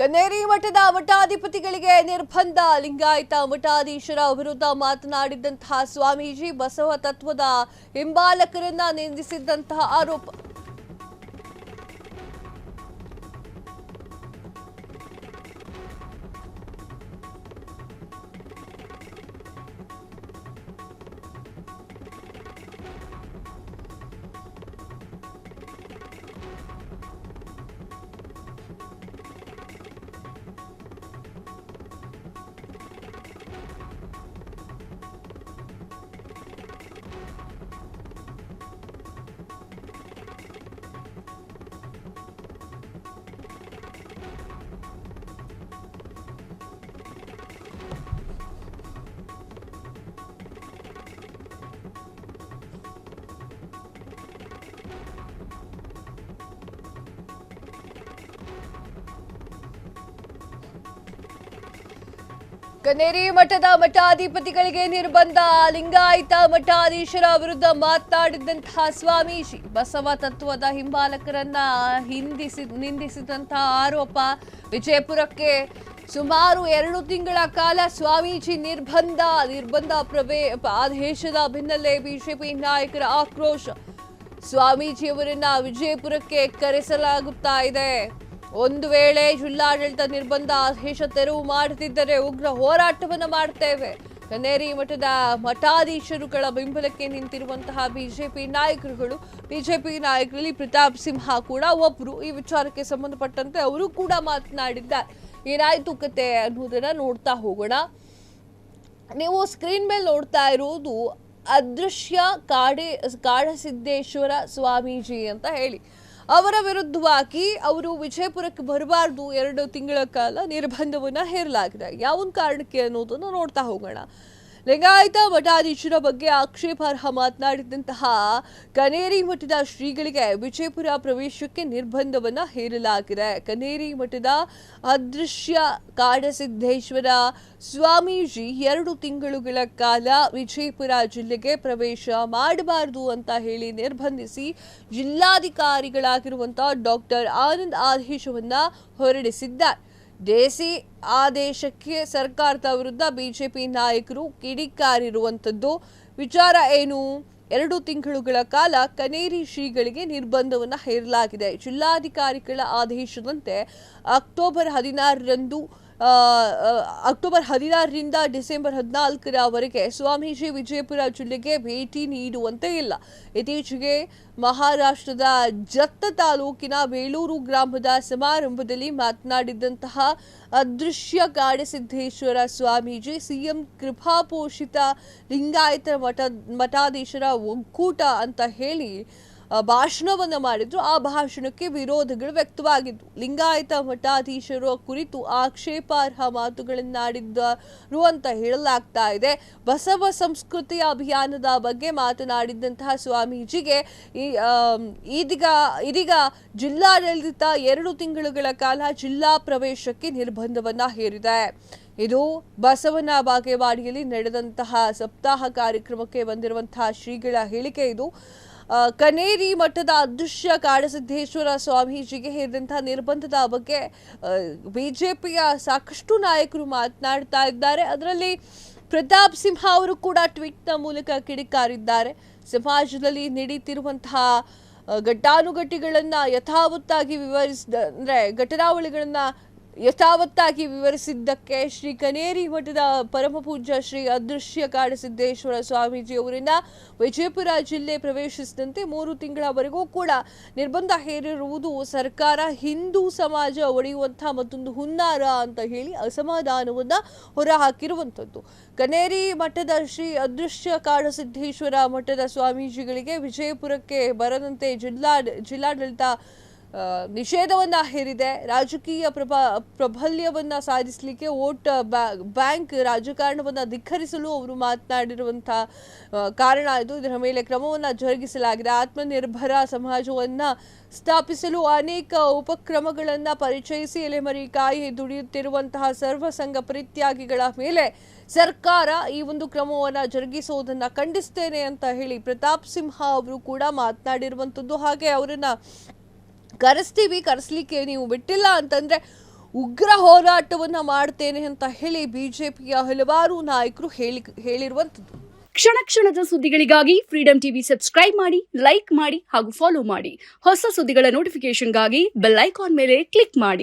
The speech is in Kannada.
ಕನ್ನೇರಿ ಮಠದ ಮಠಾಧಿಪತಿಗಳಿಗೆ ನಿರ್ಬಂಧ. ಲಿಂಗಾಯತ ಮಠಾಧೀಶರ ವಿರುದ್ಧ ಮಾತನಾಡಿದಂತಹ ಸ್ವಾಮೀಜಿ ಬಸವ ತತ್ವದ ಹಿಂಬಾಲಕರನ್ನ ನಿಂದಿಸಿದಂತಹ ಆರೋಪ. ಕನ್ನೇರಿ ಮಠದ ಮಠಾಧಿಪತಿಗಳಿಗೆ ನಿರ್ಬಂಧ. ಲಿಂಗಾಯತ ಮಠಾಧೀಶರ ವಿರುದ್ಧ ಮಾತನಾಡಿದಂತಹ ಸ್ವಾಮೀಜಿ ಬಸವ ತತ್ವದ ಹಿಂಬಾಲಕರನ್ನ ನಿಂದಿಸಿದಂತಹ ಆರೋಪ. ವಿಜಯಪುರಕ್ಕೆ ಸುಮಾರು 2 ತಿಂಗಳ ಕಾಲ ಸ್ವಾಮೀಜಿ ನಿರ್ಬಂಧ ಆದೇಶದ ಬೆನ್ನಲ್ಲೇ ಬಿಜೆಪಿ ನಾಯಕರ ಆಕ್ರೋಶ. ಸ್ವಾಮೀಜಿಯವರನ್ನ ವಿಜಯಪುರಕ್ಕೆ ಕರೆಸಲಾಗುತ್ತಾ ಇದೆ. ಒಂದು ವೇಳೆ ಜಿಲ್ಲಾಡಳಿತ ನಿರ್ಬಂಧ ಆದೇಶ ತೆರವು ಮಾಡದಿದ್ದರೆ ಉಗ್ರ ಹೋರಾಟವನ್ನು ಮಾಡ್ತೇವೆ. ಕನ್ನೇರಿ ಮಠದ ಮಠಾಧೀಶರುಗಳ ಬೆಂಬಲಕ್ಕೆ ನಿಂತಿರುವಂತಹ ಬಿಜೆಪಿ ನಾಯಕರಲ್ಲಿ ಪ್ರತಾಪ್ ಸಿಂಹ ಕೂಡ ಒಬ್ರು. ಈ ವಿಚಾರಕ್ಕೆ ಸಂಬಂಧಪಟ್ಟಂತೆ ಅವರು ಕೂಡ ಮಾತನಾಡಿದ್ದಾರೆ. ಏನಾಯ್ತು ಕತೆ ಅನ್ನೋದನ್ನ ನೋಡ್ತಾ ಹೋಗೋಣ. ನೀವು ಸ್ಕ್ರೀನ್ ಮೇಲೆ ನೋಡ್ತಾ ಇರೋದು ಅದೃಶ್ಯ ಕಾಡಸಿದ್ದೇಶ್ವರ ಸ್ವಾಮೀಜಿ ಅಂತ ಹೇಳಿ. ಅವರ ವಿರುದ್ಧವಾಗಿ ಅವರು ವಿಜಯಪುರಕ್ಕೆ ಬರಬಾರ್ದು 2 ತಿಂಗಳ ಕಾಲ ನಿರ್ಬಂಧವನ್ನ ಹೇರಲಾಗಿದೆ. ಯಾವ ಕಾರಣಕ್ಕೆ ಅನ್ನೋದನ್ನು ನೋಡ್ತಾ ಹೋಗೋಣ. ಲಿಂಗಾಯತ ಮಠಾಧೀಶರ ಬಗ್ಗೆ ಆಕ್ಷೇಪಾರ್ಹ ಮಾತನಾಡಿದಂತಹ ಕನ್ನೇರಿ ಮಠದ ಶ್ರೀಗಳಿಗೆ ವಿಜಯಪುರ ಪ್ರವೇಶಕ್ಕೆ ನಿರ್ಬಂಧವನ್ನ ಹೇರಲಾಗಿದೆ. ಕನ್ನೇರಿ ಮಠದ ಅದೃಶ್ಯ ಕಾಡಸಿದ್ದೇಶ್ವರ ಸ್ವಾಮೀಜಿ 2 ತಿಂಗಳುಗಳ ಕಾಲ ವಿಜಯಪುರ ಜಿಲ್ಲೆಗೆ ಪ್ರವೇಶ ಮಾಡಬಾರದು ಅಂತ ಹೇಳಿ ನಿರ್ಬಂಧಿಸಿ ಜಿಲ್ಲಾಧಿಕಾರಿಗಳಾಗಿರುವಂತಹ ಡಾಕ್ಟರ್ ಆನಂದ್ ಆದೇಶವನ್ನ ಹೊರಡಿಸಿದ್ದಾರೆ. ಡಿಸಿ ಆದೇಶಕ್ಕೆ ಸರ್ಕಾರದ ವಿರುದ್ಧ ಬಿಜೆಪಿ ನಾಯಕರು ಕಿಡಿಕಾರಿರುವಂಥದ್ದು. ವಿಚಾರ ಏನು? 2 ತಿಂಗಳುಗಳ ಕಾಲ ಕನ್ನೇರಿ ಶ್ರೀಗಳಿಗೆ ನಿರ್ಬಂಧವನ್ನು ಹೇರಲಾಗಿದೆ. ಜಿಲ್ಲಾಧಿಕಾರಿಗಳ ಆದೇಶದಂತೆ ಅಕ್ಟೋಬರ್ 16ರಿಂದ ಡಿಸೆಂಬರ್ 14ರವರೆಗೆ ಸ್ವಾಮೀಜಿ ವಿಜಯಪುರ ಜಿಲ್ಲೆಗೆ ಭೇಟಿ ನೀಡುವಂತೆ ಇಲ್ಲ. ಇತ್ತೀಚೆಗೆ ಮಹಾರಾಷ್ಟ್ರದ ಜತ್ತ ತಾಲೂಕಿನ ಬೇಲೂರು ಗ್ರಾಮದ ಸಮಾರಂಭದಲ್ಲಿ ಮಾತನಾಡಿದಂತಹ ಅದೃಶ್ಯ ಕಾಡಸಿದ್ದೇಶ್ವರ ಸ್ವಾಮೀಜಿ ಸಿಎಂ ಕೃಪಾಪೋಷಿತ ಲಿಂಗಾಯತ ಮಠಾಧೀಶರ ಒಕ್ಕೂಟ ಅಂತ ಹೇಳಿ ಭಾಷಣವನ್ನ ಮಾಡಿದ್ರು. ಆ ಭಾಷಣಕ್ಕೆ ವಿರೋಧಗಳು ವ್ಯಕ್ತವಾಗಿದ್ವು. ಲಿಂಗಾಯತ ಮಠಾಧೀಶರ ಕುರಿತು ಆಕ್ಷೇಪಾರ್ಹ ಮಾತುಗಳನ್ನಾಡಿದ್ದರು ಅಂತ ಹೇಳಲಾಗ್ತಾ ಇದೆ. ಬಸವ ಸಂಸ್ಕೃತಿ ಅಭಿಯಾನದ ಬಗ್ಗೆ ಮಾತನಾಡಿದಂತಹ ಸ್ವಾಮೀಜಿಗೆ ಇದೀಗ ಜಿಲ್ಲಾಡಳಿತ 2 ತಿಂಗಳುಗಳ ಕಾಲ ಜಿಲ್ಲಾ ಪ್ರವೇಶಕ್ಕೆ ನಿರ್ಬಂಧವನ್ನ ಹೇರಿದೆ. ಇದು ಬಸವನ ಬಾಗೇವಾಡಿಯಲ್ಲಿ ನಡೆದಂತಹ ಸಪ್ತಾಹ ಕಾರ್ಯಕ್ರಮಕ್ಕೆ ಬಂದಿರುವಂತಹ ಶ್ರೀಗಳ ಹೇಳಿಕೆ ಇದು. ಕನ್ನೇರಿ ಮಠದ ಅದೃಶ್ಯ ಕಾಡಸಿದ್ದೇಶ್ವರ ಸ್ವಾಮೀಜಿಗೆ ಹೇರಿದಂತಹ ನಿರ್ಬಂಧದ ಬಗ್ಗೆ ಬಿಜೆಪಿಯ ಸಾಕಷ್ಟು ನಾಯಕರು ಮಾತನಾಡ್ತಾ ಇದ್ದಾರೆ. ಅದರಲ್ಲಿ ಪ್ರತಾಪ್ ಸಿಂಹ ಅವರು ಕೂಡ ಟ್ವೀಟ್ನ ಮೂಲಕ ಕಿಡಿಕಾರಿದ್ದಾರೆ. ಸಮಾಜದಲ್ಲಿ ನಡೀತಿರುವಂತಹ ಘಟಾನುಘಟಿಗಳನ್ನ ಯಥಾವತ್ತಾಗಿ ಘಟನಾವಳಿಗಳನ್ನ ಯಥಾವತ್ತಾಗಿ ವಿವರಿಸಿದ್ದಕ್ಕೆ ಶ್ರೀ ಕನ್ನೇರಿ ಮಠದ ಪರಮ ಪೂಜ್ಯ ಶ್ರೀ ಅದೃಶ್ಯ ಕಾಡಸಿದ್ದೇಶ್ವರ ಸ್ವಾಮೀಜಿ ಅವರನ್ನ ವಿಜಯಪುರ ಜಿಲ್ಲೆ ಪ್ರವೇಶಿಸಿದಂತೆ 3 ತಿಂಗಳವರೆಗೂ ಕೂಡ ನಿರ್ಬಂಧ ಹೇರಿರುವುದು ಸರ್ಕಾರ ಹಿಂದೂ ಸಮಾಜ ಒಡೆಯುವಂತಹ ಮತ್ತೊಂದು ಹುನ್ನಾರ ಅಂತ ಹೇಳಿ ಅಸಮಾಧಾನವನ್ನ ಹೊರಹಾಕಿರುವಂಥದ್ದು. ಕನ್ನೇರಿ ಮಠದ ಶ್ರೀ ಅದೃಶ್ಯ ಕಾಡಸಿದ್ದೇಶ್ವರ ಮಠದ ಸ್ವಾಮೀಜಿಗಳಿಗೆ ವಿಜಯಪುರಕ್ಕೆ ಬರದಂತೆ ಜಿಲ್ಲಾಡಳಿತ ನಿಷೇಧವನ್ನ ಹೇರಿದೆ. ರಾಜಕೀಯ ಪ್ರಾಬಲ್ಯವನ್ನ ಸಾಧಿಸಲಿಕ್ಕೆ ವೋಟ್ ಬ್ಯಾಂಕ್ ರಾಜಕಾರಣವನ್ನ ಧಿಕ್ಕರಿಸಲು ಅವರು ಮಾತನಾಡಿರುವಂತಹ ಕಾರಣ ಇದು. ಇದರ ಮೇಲೆ ಕ್ರಮವನ್ನ ಜರುಗಿಸಲಾಗಿದೆ. ಆತ್ಮನಿರ್ಭರ ಸಮಾಜವನ್ನ ಸ್ಥಾಪಿಸಲು ಅನೇಕ ಉಪಕ್ರಮಗಳನ್ನ ಪರಿಚಯಿಸಿ ಎಲೆಮರಿ ಕಾಯಿ ದುಡಿಯುತ್ತಿರುವಂತಹ ಸರ್ವ ಸಂಘ ಪರಿತ್ಯಾಗಿಗಳ ಮೇಲೆ ಸರ್ಕಾರ ಈ ಒಂದು ಕ್ರಮವನ್ನ ಜರುಗಿಸುವುದನ್ನ ಖಂಡಿಸ್ತೇನೆ ಅಂತ ಹೇಳಿ ಪ್ರತಾಪ್ ಸಿಂಹ ಅವರು ಕೂಡ ಮಾತನಾಡಿರುವಂತದ್ದು. ಹಾಗೆ ಅವರನ್ನ ಕರೆಸ್ಲಿಕ್ಕೆ ನೀವು ಬಿಟ್ಟಿಲ್ಲ ಅಂತಂದ್ರೆ ಉಗ್ರ ಹೋರಾಟವನ್ನ ಮಾಡ್ತೇನೆ ಅಂತ ಹೇಳಿ ಬಿಜೆಪಿಯ ಹಲವಾರು ನಾಯಕರು ಹೇಳಿರುವಂಥದ್ದು. ಕ್ಷಣ ಕ್ಷಣದ ಸುದ್ದಿಗಳಿಗಾಗಿ ಫ್ರೀಡಂ ಟಿವಿ ಸಬ್ಸ್ಕ್ರೈಬ್ ಮಾಡಿ, ಲೈಕ್ ಮಾಡಿ ಹಾಗೂ ಫಾಲೋ ಮಾಡಿ. ಹೊಸ ಸುದ್ದಿಗಳ ನೋಟಿಫಿಕೇಶನ್ಗಾಗಿ ಬೆಲ್ ಐಕಾನ್ ಮೇಲೆ ಕ್ಲಿಕ್ ಮಾಡಿ.